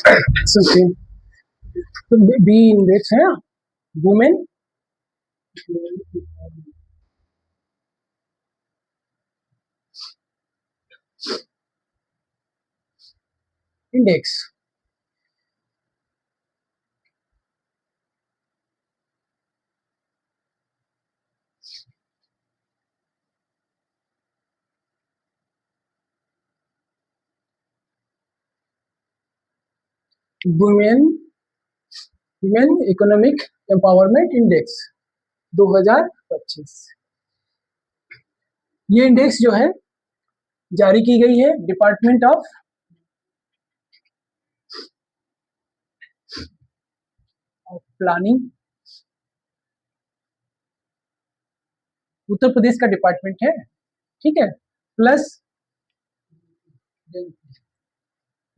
सुनते हैं। तो बी इंडेक्स है women index. Women women economic empowerment index 2025। ये इंडेक्स जो है जारी की गई है department of planning, Uttar Pradesh का डिपार्टमेंट है, ठीक है, प्लस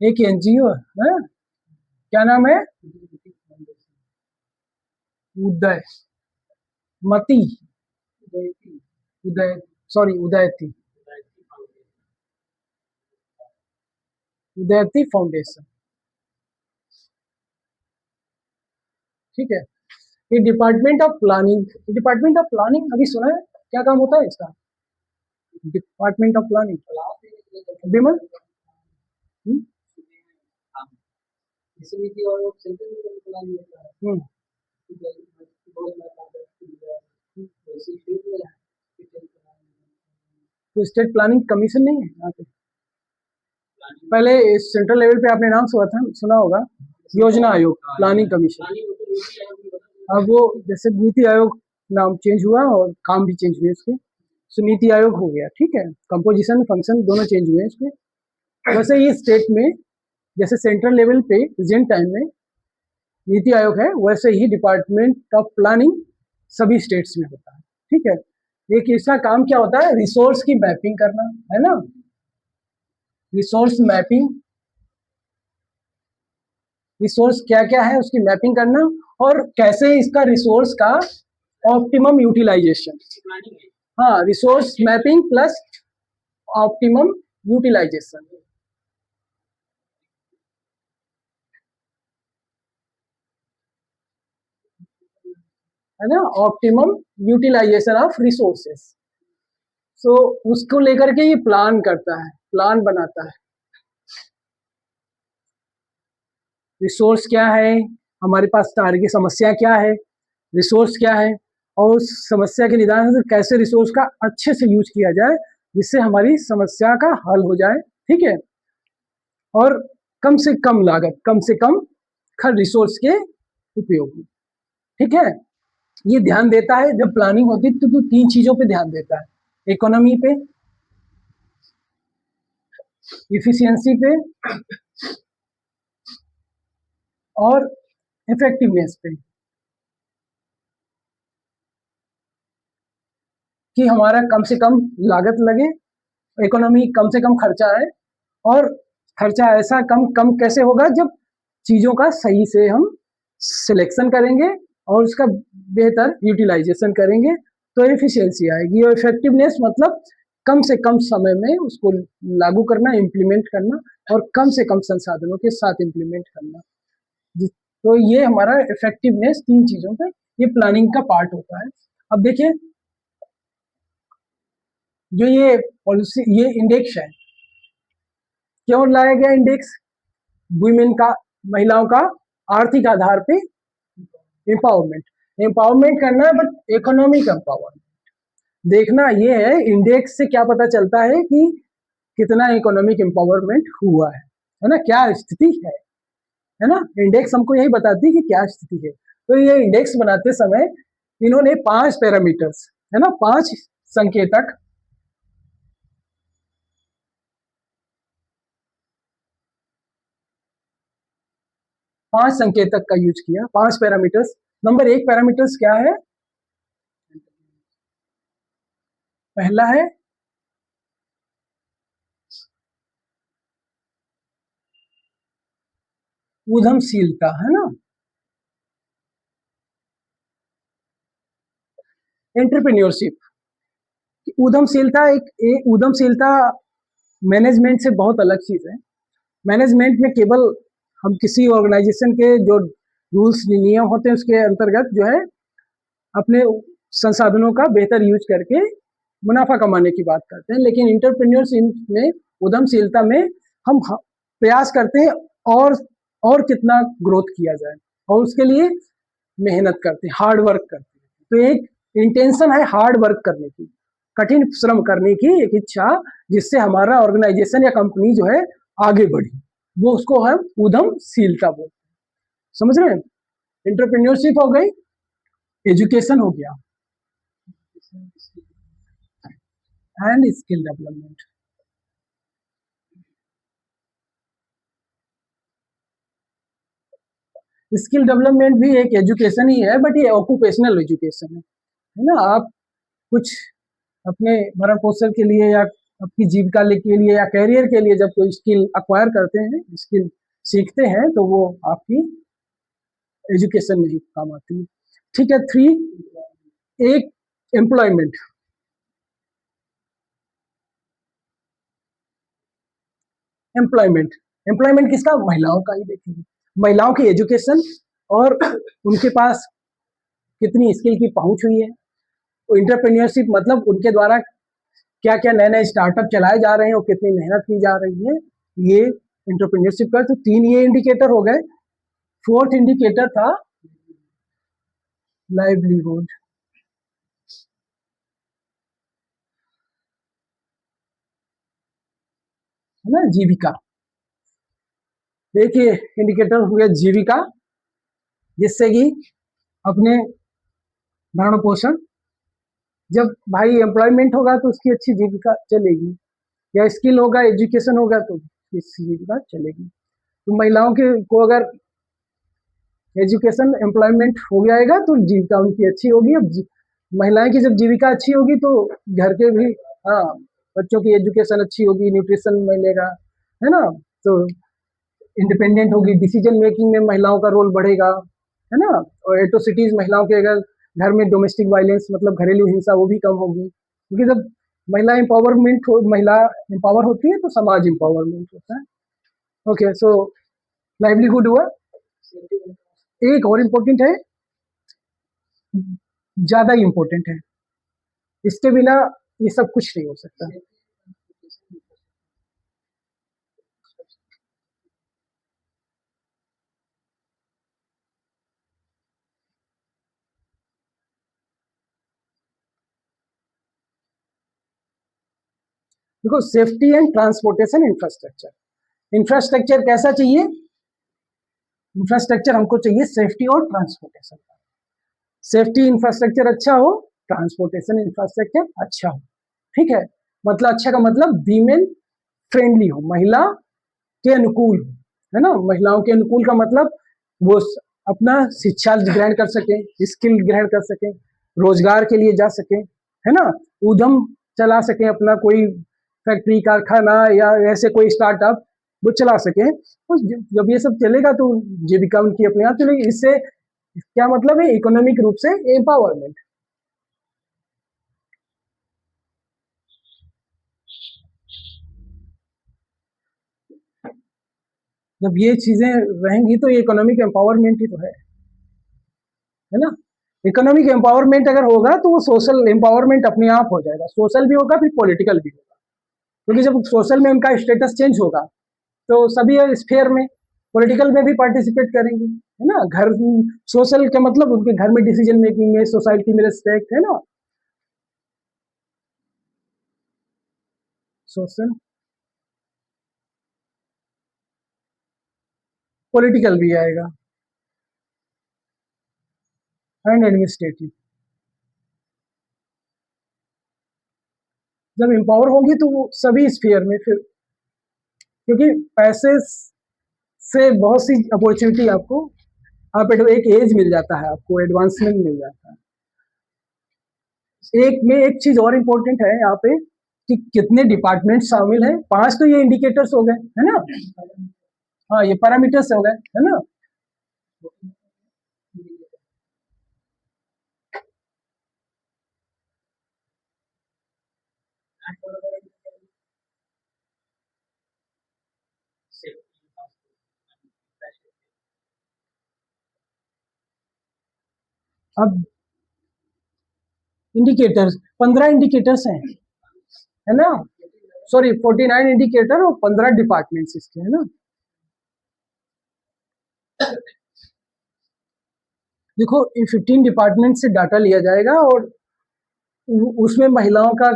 एक एनजीओ है, क्या नाम है, उदय मती उदय सॉरी उदयती उदयती फाउंडेशन, ठीक है। ये department of planning, department of planning अभी सुना है, क्या काम होता है इसका? डिपार्टमेंट ऑफ प्लानिंग विमल तो स्टेट प्लानिंग कमीशन नहीं है यहाँ पे? पहले सेंट्रल लेवल पे आपने नाम सुना होगा योजना आयोग, प्लानिंग कमीशन। अब वो जैसे नीति आयोग नाम चेंज हुआ और काम भी चेंज हुए उसके, तो नीति आयोग हो गया, ठीक है, कंपोजिशन फंक्शन दोनों चेंज हुए इसके। वैसे ये स्टेट में जैसे सेंट्रल लेवल पे प्रेजेंट टाइम में नीति आयोग है, वैसे ही डिपार्टमेंट ऑफ प्लानिंग सभी स्टेट्स में होता है, ठीक है। एक इसका काम क्या होता है, रिसोर्स की मैपिंग करना है ना, रिसोर्स मैपिंग, रिसोर्स क्या क्या है उसकी मैपिंग करना, और कैसे इसका रिसोर्स का ऑप्टिमम यूटिलाइजेशन, हाँ resource mapping plus optimum utilisation, है ना, optimum utilisation of resources. So उसको लेकर के ये प्लान करता है, प्लान बनाता है, रिसोर्स क्या है हमारे पास, टारगेट समस्या क्या है, रिसोर्स क्या है, और उस समस्या के निदान से कैसे रिसोर्स का अच्छे से यूज किया जाए जिससे हमारी समस्या का हल हो जाए, ठीक है, और कम से कम लागत, कम से कम खर रिसोर्स के उपयोग में, ठीक है। ये ध्यान देता है जब प्लानिंग होती है तो तीन चीजों पे ध्यान देता है, इकोनॉमी पे, इफिशियंसी पे और इफेक्टिवनेस पे, कि हमारा कम से कम लागत लगे, इकोनॉमी कम से कम खर्चा है, और खर्चा ऐसा कम कम कैसे होगा जब चीजों का सही से हम सिलेक्शन करेंगे और उसका बेहतर यूटिलाइजेशन करेंगे तो एफिशिएंसी आएगी, और इफेक्टिवनेस मतलब कम से कम समय में उसको लागू करना, इम्प्लीमेंट करना, और कम से कम संसाधनों के साथ इम्प्लीमेंट करना। तो ये हमारा इफेक्टिवनेस तीन चीजों पे ये प्लानिंग का पार्ट होता है। अब देखिए जो ये पॉलिसी, ये इंडेक्स है, क्यों लाया गया इंडेक्स, वुमेन का, महिलाओं का आर्थिक आधार पे एम्पावरमेंट, एम्पावरमेंट करना है, बट इकोनॉमिक एम्पावरमेंट देखना, ये है इंडेक्स से क्या पता चलता है कि कितना इकोनॉमिक एम्पावरमेंट हुआ है ना, क्या स्थिति है ना, इंडेक्स हमको यही बताती है कि क्या स्थिति है। तो ये इंडेक्स बनाते समय इन्होंने 5 पैरामीटर्स, है ना, 5 संकेतक, 5 संकेतक का यूज किया, 5 पैरामीटर्स। नंबर 1 पैरामीटर्स क्या है, पहला है उद्यमशीलता, है ना, एंटरप्रेन्योरशिप। उद्यमशीलता उद्यमशीलता मैनेजमेंट से बहुत अलग चीज है। मैनेजमेंट में केवल हम किसी ऑर्गेनाइजेशन के जो रूल्स नियम होते हैं उसके अंतर्गत जो है अपने संसाधनों का बेहतर यूज करके मुनाफा कमाने की बात करते हैं। लेकिन एंटरप्रेन्योरशिप में, उद्यमशीलता में हम प्रयास करते हैं और कितना ग्रोथ किया जाए, और उसके लिए मेहनत करते हैं, हार्ड वर्क करते हैं। तो एक इंटेंशन है हार्ड वर्क करने की, कठिन श्रम करने की एक इच्छा, जिससे हमारा ऑर्गेनाइजेशन या कंपनी जो है आगे बढ़ी, वो उसको हम उद्यमशीलता बोलते हैं। समझ रहे हैं? एंटरप्रेन्योरशिप हो गई, एजुकेशन हो गया, and skill development. Skill development भी एक एजुकेशन ही है, बट ये ऑक्यूपेशनल एजुकेशन है ना। आप कुछ अपने भरण पोषण के लिए या आपकी जीविका के लिए या कैरियर के लिए जब कोई स्किल अक्वायर करते हैं, स्किल सीखते हैं, तो वो आपकी एजुकेशन में ही काम आती है। ठीक है। 3, एक एम्प्लॉयमेंट। एम्प्लॉयमेंट एम्प्लॉयमेंट किसका? महिलाओं का ही देखेंगे। महिलाओं की एजुकेशन और उनके पास कितनी स्किल की पहुंच हुई है। इंटरप्रेन्योरशिप मतलब उनके द्वारा क्या क्या नए नए स्टार्टअप चलाए जा रहे हैं और कितनी मेहनत की जा रही है, ये इंटरप्रेन्योरशिप का। तो 3 ये इंडिकेटर हो गए। 4th इंडिकेटर था लाइवलीहुड, है ना, जीविका। देखिए इंडिकेटर हो गया जीविका, जिससे कि अपने भरण पोषण, जब भाई एम्प्लॉयमेंट होगा तो उसकी अच्छी जीविका चलेगी, या स्किल होगा, एजुकेशन होगा तो इसकी जीविका चलेगी। तो महिलाओं के को अगर एजुकेशन एम्प्लॉयमेंट हो जाएगा तो जीविका उनकी अच्छी होगी। अब महिलाएं की जब जीविका अच्छी होगी तो घर के भी, हाँ, बच्चों की एजुकेशन अच्छी होगी, न्यूट्रिशन मिलेगा, है ना। तो इंडिपेंडेंट होगी, डिसीजन मेकिंग में महिलाओं का रोल बढ़ेगा, है ना। और एट्रोसिटीज, महिलाओं के अगर घर में डोमेस्टिक वायलेंस मतलब घरेलू हिंसा, वो भी कम होगी, क्योंकि जब महिला एम्पावर होती है तो समाज एम्पावरमेंट होता है। ओके, सो लाइवलीहुड हुआ। एक और इम्पोर्टेंट है, ज्यादा ही इम्पोर्टेंट है, इसके बिना ये सब कुछ नहीं हो सकता। देखो, safety and transportation infrastructure. Infrastructure कैसा चाहिए? इंफ्रास्ट्रक्चर हमको चाहिए सेफ्टी और ट्रांसपोर्टेशन। सेफ्टी इंफ्रास्ट्रक्चर अच्छा हो, ट्रांसपोर्टेशन इंफ्रास्ट्रक्चर अच्छा हो। ठीक है, मतलब अच्छा का मतलब वीमेन फ्रेंडली हो, महिला के अनुकूल हो, है ना। महिलाओं के अनुकूल का मतलब वो अपना शिक्षा ग्रहण कर सके, स्किल ग्रहण कर सके, रोजगार के लिए जा सके, है ना, उद्यम चला सके, अपना कोई फैक्ट्री कारखाना या ऐसे कोई स्टार्टअप वो चला सके। तो जब ये सब चलेगा तो जीविका उनकी अपने आप चलेगी। इससे क्या मतलब है? इकोनॉमिक रूप से एम्पावरमेंट। जब ये चीजें रहेंगी तो ये इकोनॉमिक एम्पावरमेंट ही तो है ना। इकोनॉमिक एम्पावरमेंट अगर होगा तो वो सोशल एम्पावरमेंट अपने आप हो जाएगा। सोशल भी होगा, फिर पॉलिटिकल भी होगा, क्योंकि जब सोशल में उनका स्टेटस चेंज होगा तो सभी स्फेयर में, पॉलिटिकल में भी पार्टिसिपेट करेंगे, है ना। घर, सोशल का मतलब उनके घर में डिसीजन मेकिंग में, सोसाइटी में रिस्पेक्ट, है ना। सोशल, पॉलिटिकल भी आएगा, एंड एडमिनिस्ट्रेटिव। जब एम्पावर होंगी तो वो सभी स्फीयर में फिर, क्योंकि पैसे से बहुत सी अपॉर्चुनिटी आपको, आप एक एज मिल जाता है, आपको एडवांसमेंट मिल जाता है। एक में एक चीज और इम्पोर्टेंट है यहाँ पे कि कितने डिपार्टमेंट शामिल हैं। 5 तो ये इंडिकेटर्स हो गए, है ना। हाँ, ये पैरामीटर्स हो गए, है ना। अब इंडिकेटर्स 15 इंडिकेटर्स हैं, है ना, सॉरी 49 इंडिकेटर और 15 डिपार्टमेंट्स इसके, है ना। देखो इन 15 डिपार्टमेंट से डाटा लिया जाएगा और उसमें महिलाओं का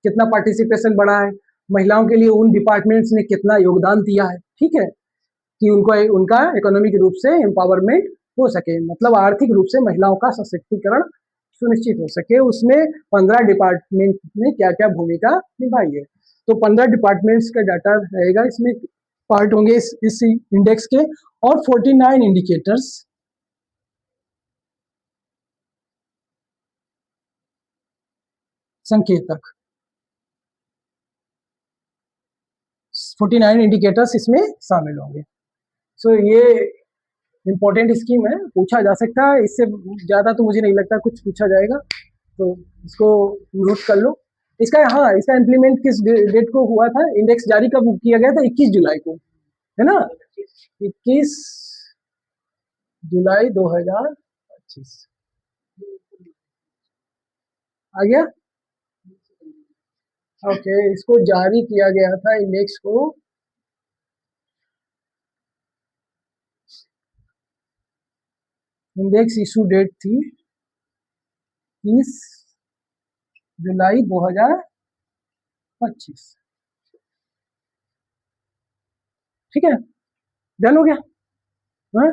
कितना पार्टिसिपेशन बढ़ा है, महिलाओं के लिए उन डिपार्टमेंट्स ने कितना योगदान दिया है, ठीक है, कि उनको उनका इकोनॉमिक रूप से एम्पावरमेंट हो सके, मतलब आर्थिक रूप से महिलाओं का सशक्तिकरण सुनिश्चित हो सके, उसमें 15 डिपार्टमेंट ने क्या क्या भूमिका निभाई है। तो 15 डिपार्टमेंट्स का डाटा रहेगा, इसमें पार्ट होंगे इस इंडेक्स के, और 49 इंडिकेटर्स संकेतक, 49 इंडिकेटर्स इसमें शामिल होंगे। सो ये इम्पोर्टेंट स्कीम है, पूछा जा सकता है, इससे ज़्यादा तो मुझे नहीं लगता कुछ पूछा जाएगा, तो इसको नोट कर लो। इसका, हाँ, इसका इम्प्लीमेंट किस डेट को हुआ था, इंडेक्स जारी कब किया गया था, 21 जुलाई को, है ना, 21 जुलाई 2025 आ गया। ओके, इसको जारी किया गया था इंडेक्स को इंडेक्स इशू डेट थी 30 जुलाई 2025, ठीक है, डन हो गया, हाँ।